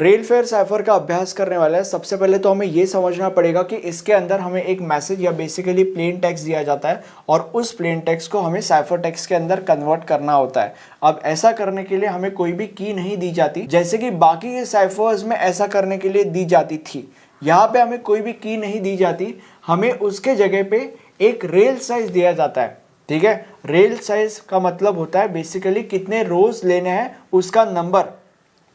Rail fair cipher का अभ्यास करने वाला है, सबसे पहले तो हमें ये समझना पड़ेगा कि इसके अंदर हमें एक मैसेज या बेसिकली प्लेन टेक्स्ट दिया जाता है और उस प्लेन टेक्स्ट को हमें साइफर टेक्स्ट के अंदर कन्वर्ट करना होता है। अब ऐसा करने के लिए हमें कोई भी की नहीं दी जाती, जैसे कि बाकी के साइफर्स में ऐसा करने के लिए दी जाती थी। यहाँ पे हमें कोई भी की नहीं दी जाती, हमें उसके जगह पे एक रेल साइज दिया जाता है। ठीक है, रेल साइज का मतलब होता है बेसिकली कितने रोज लेने हैं उसका नंबर,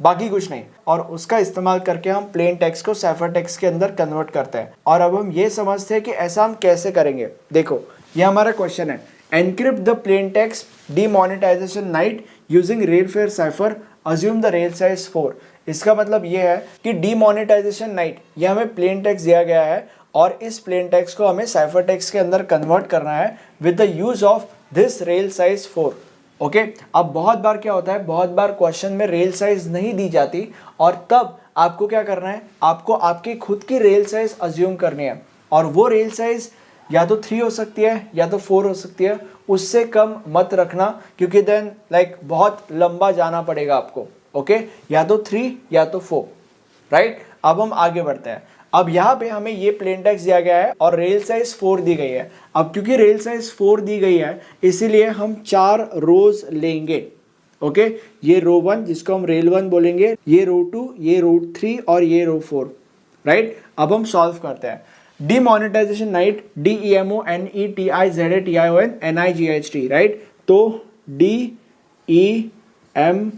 बाकी कुछ नहीं। और उसका इस्तेमाल करके हम प्लेन टेक्स्ट को साइफर टेक्स्ट के अंदर कन्वर्ट करते हैं। और अब हम ये समझते हैं कि ऐसा हम कैसे करेंगे। देखो, ये हमारा क्वेश्चन है, encrypt the plain text demonetization night using rail fair cipher, assume the rail size 4। इसका मतलब ये है कि डीमोनेटाइजेशन नाइट, ये हमें प्लेन टेक्स्ट दिया गया है और इस प्लेन टेक्स्ट को हमें साइफर टेक्स्ट के अंदर कन्वर्ट करना है with the use of this rail size 4। Okay, अब बहुत बार क्या होता है, बहुत बार क्वेश्चन में रेल साइज नहीं दी जाती और तब आपको क्या करना है, आपको आपकी खुद की रेल साइज अज्यूम करनी है। और वो रेल साइज या तो 3 हो सकती है या तो 4 हो सकती है, उससे कम मत रखना क्योंकि देन बहुत लंबा जाना पड़ेगा आपको। ओके, या तो 3 या तो 4, राइट। अब हम आगे बढ़ते हैं। अब यहाँ पे हमें ये प्लेन टेक्स्ट दिया गया है और रेल साइज 4 दी गई है। अब क्योंकि रेल साइज 4 दी गई है इसीलिए हम 4 रोज लेंगे। ओके, ये रो 1 जिसको हम रेल 1 बोलेंगे, ये रो 2, ये रो 3 और ये रो 4, राइट। अब हम सॉल्व करते हैं। Demonetization night, DEMONETIZATION right. तो DEMONETIZATION,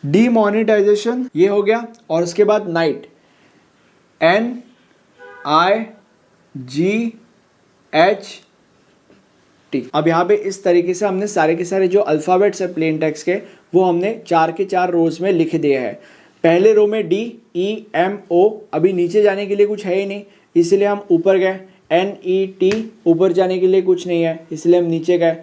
डीमोनेटाइजेशन ये हो गया। और उसके बाद नाइट, NIGHT। अब यहाँ पे इस तरीके से हमने सारे के सारे जो अल्फाबेट्स है प्लेन टेक्स्ट के, वो हमने 4 के 4 रोज में लिख दिए हैं। पहले रो में DEMO, अभी नीचे जाने के लिए कुछ है ही नहीं इसलिए हम ऊपर गए। NET, ऊपर जाने के लिए कुछ नहीं है इसलिए हम नीचे गए।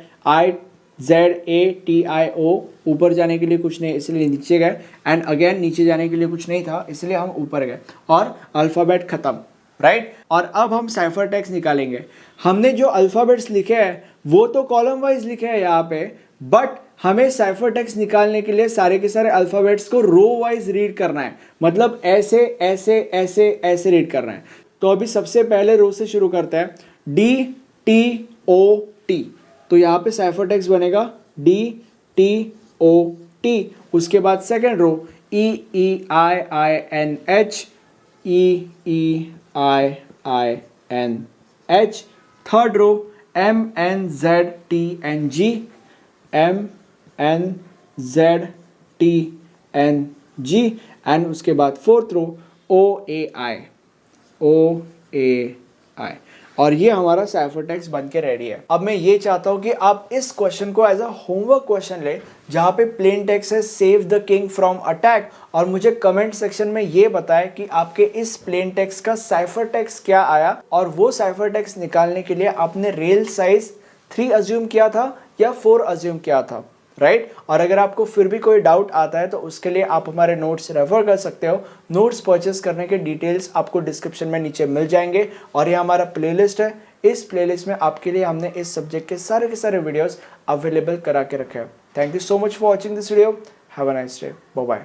IZATIO, ऊपर जाने के लिए कुछ नहीं इसलिए नीचे गए। एंड अगेन नीचे जाने के लिए कुछ नहीं था इसलिए हम ऊपर गए और अल्फाबेट खत्म, राइट। और अब हम साइफर टेक्स्ट निकालेंगे। हमने जो अल्फाबेट्स लिखे हैं वो तो कॉलम वाइज लिखे हैं यहाँ पे, बट हमें साइफर टेक्स्ट निकालने के लिए सारे के सारे अल्फाबेट्स को रो वाइज रीड करना है, मतलब ऐसे ऐसे ऐसे ऐसे रीड करना है। तो अभी सबसे पहले रो से शुरू करते हैं, DTOT। तो यहाँ पे साइफर टेक्स्ट बनेगा DTOT। उसके बाद second row EEIINH, EEIINH। Third row MNZTNG, MNZTNG। And उसके बाद फोर्थ रो OAI। और ये हमारा साइफर टेक्स्ट बन के रेडी है। अब मैं ये चाहता हूं कि आप इस क्वेश्चन को एज अ होमवर्क क्वेश्चन ले, जहां पे प्लेन टेक्स्ट है save the king from attack, और मुझे कमेंट सेक्शन में ये बताएं कि आपके इस प्लेन टेक्स्ट का साइफर टेक्स्ट क्या आया और वो साइफर टेक्स्ट निकालने के लिए आपने रेल साइज 3 अज्यूम किया था या 4 अज्यूम किया था, राइट। और अगर आपको फिर भी कोई डाउट आता है तो उसके लिए आप हमारे नोट्स रेफर कर सकते हो। नोट्स परचेस करने के डिटेल्स आपको डिस्क्रिप्शन में नीचे मिल जाएंगे। और ये हमारा प्लेलिस्ट है, इस प्लेलिस्ट में आपके लिए हमने इस सब्जेक्ट के सारे वीडियोस अवेलेबल करा के रखे हैं। Thank you so much for watching this video. Have a nice day, bye bye.